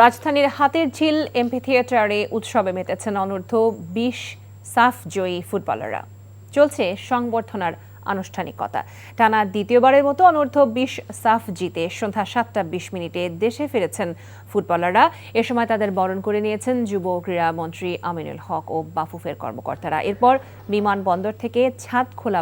রাজধানীর হাতিরঝিল এমফিথিয়েটারে উৎসবে মেতেছেন অনূর্ধ্ব ২০ সাফ জয়ী ফুটবলাররা। চলছে সংবর্ধনার আনুষ্ঠানিকতা। টানা দ্বিতীয়বারের মতো অনূর্ধ্ব ২০ সাফ জিতে সন্ধ্যা ৭টা ২০ মিনিটে দেশে ফিরেছেন ফুটবলাররা। এ সময় তাদের বরণ করে নিয়েছেন যুব ক্রীড়া মন্ত্রী আমিনুল হক ও বাফুফের কর্মকর্তারা। এরপর বিমানবন্দর থেকে ছাদখোলা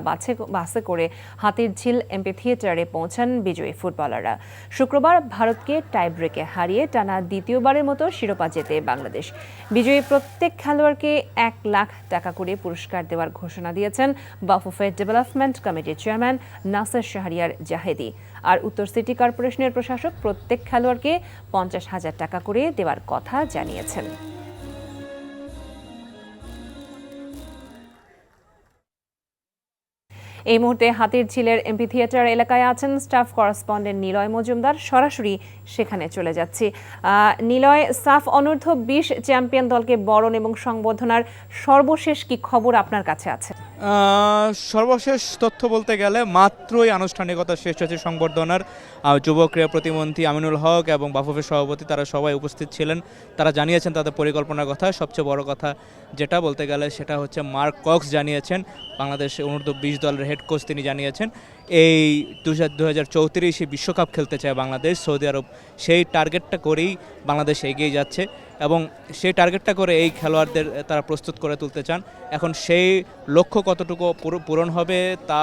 বাসে করে হাতিরঝিল এমফিথিয়েটারে পৌঁছান বিজয়ী ফুটবলাররা। শুক্রবার ভারতকে টাইব্রেকে হারিয়ে টানা দ্বিতীয়বারের মতো শিরোপা জেতে বাংলাদেশ। বিজয়ী প্রত্যেক খেলোয়াড়কে ১ লাখ টাকা করে পুরস্কার দেওয়ার ঘোষণা দিয়েছেন বাফুফের ডেভেলপমেন্ট কমিটির চেয়ারম্যান নাসির শাহরিয়ার জাহেদি। আর উত্তর সিটি কর্পোরেশনের প্রশাসক প্রত্যেক খেলোয়াড়কে ৫০,০০০ টাকা করে দেওয়ার কথা জানিয়েছেন। এই মুহূর্তে হাতিরঝিলের এমফিথিয়েটার এলাকায় আছেন স্টাফ করেসপন্ডেন্ট নিলয় মজুমদার। সরাসরি সেখানে চলে যাচ্ছি। নিলয়, সাফ অনূর্ধ্ব ২০ চ্যাম্পিয়ন দলকে বরণ এবং সংবর্ধনার সর্বশেষ কি খবর আপনার কাছে আছে? সর্বশেষ তথ্য বলতে গেলে মাত্রই আনুষ্ঠানিকতা শেষ হয়েছে সংবর্ধনার। যুব ক্রীড়া প্রতিমন্ত্রী আমিনুল হক এবং বাফুফের সভাপতি তারা সবাই উপস্থিত ছিলেন। তারা জানিয়েছেন তাদের পরিকল্পনার কথা। সবচেয়ে বড় কথা যেটা বলতে গেলে সেটা হচ্ছে মার্ক কক্স জানিয়েছেন, বাংলাদেশ অনূর্ধ্ব ২০ দলের হেড কোচ, তিনি জানিয়েছেন এই ২০৩৪ বিশ্বকাপ খেলতে চায় বাংলাদেশ, সৌদি আরব। সেই টার্গেটটা করেই বাংলাদেশ এগিয়ে যাচ্ছে এবং সেই টার্গেটটা করে এই খেলোয়াড়দের তারা প্রস্তুত করে তুলতে চান। এখন সেই লক্ষ্য কতটুকু পূরণ হবে তা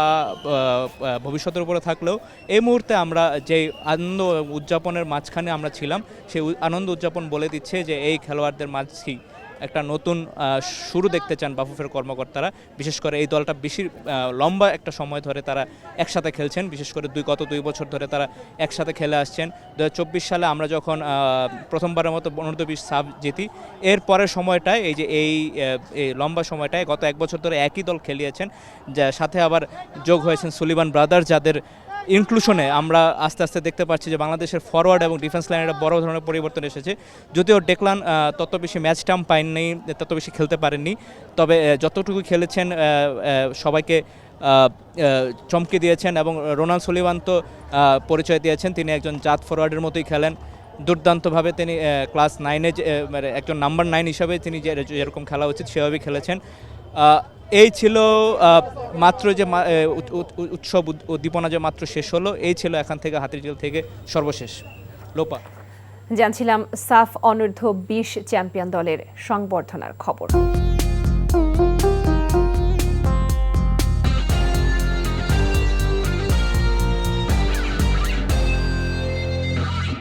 ভবিষ্যতের উপরে থাকলেও এই মুহূর্তে আমরা যে আনন্দ উদযাপনের মাঝখানে আমরা ছিলাম, সেই আনন্দ উদযাপন বলে দিচ্ছে যে এই খেলোয়াড়দের মাঝেই একটা নতুন শুরু দেখতে চান বাফুফের কর্মকর্তারা। বিশেষ করে এই দলটা বেশি লম্বা একটা সময় ধরে তারা একসাথে খেলছেন, বিশেষ করে গত ২ বছর ধরে তারা একসাথে খেলে আসছেন। ২০২৪ সালে আমরা যখন প্রথমবারের মতো অনূর্ধ্ব ২০ সাফ জিতি, এর পরের সময়টায় এই যে এই লম্বা সময়টায় গত ১ বছর ধরে একই দল খেলিয়েছেন, যার সাথে আবার যোগ হয়েছেন সুলিভান ব্রাদার্স, যাদের ইনক্লুশনে আমরা আস্তে আস্তে দেখতে পাচ্ছি যে বাংলাদেশের ফরওয়ার্ড এবং ডিফেন্স লাইনে একটা বড় ধরনের পরিবর্তন এসেছে। যদিও ডেকলান তত বেশি ম্যাচ টাইম পায়নি, তত বেশি খেলতে পারেননি, তবে যতটুকু খেলেছেন সবাইকে চমকে দিয়েছেন। এবং রোনাল্ড সুলিভান তো পরিচয় দিয়েছেন তিনি একজন জাত ফরওয়ার্ডের মতোই খেলেন। দুর্দান্তভাবে তিনি ক্লাস 9-এ একজন নাম্বার 9 হিসাবে তিনি যেরকম খেলা উচিত সেভাবেই খেলেছেন। এই ছিল মাত্র যে উৎসব উদ্দীপনা যে মাত্র শেষ হলো, এই ছিল এখান থেকে হাতিরঝিল থেকে সর্বশেষ। লোপা জানছিলাম সাফ অনূর্ধ্ব ২০ চ্যাম্পিয়ন দলের সংবর্ধনার খবর।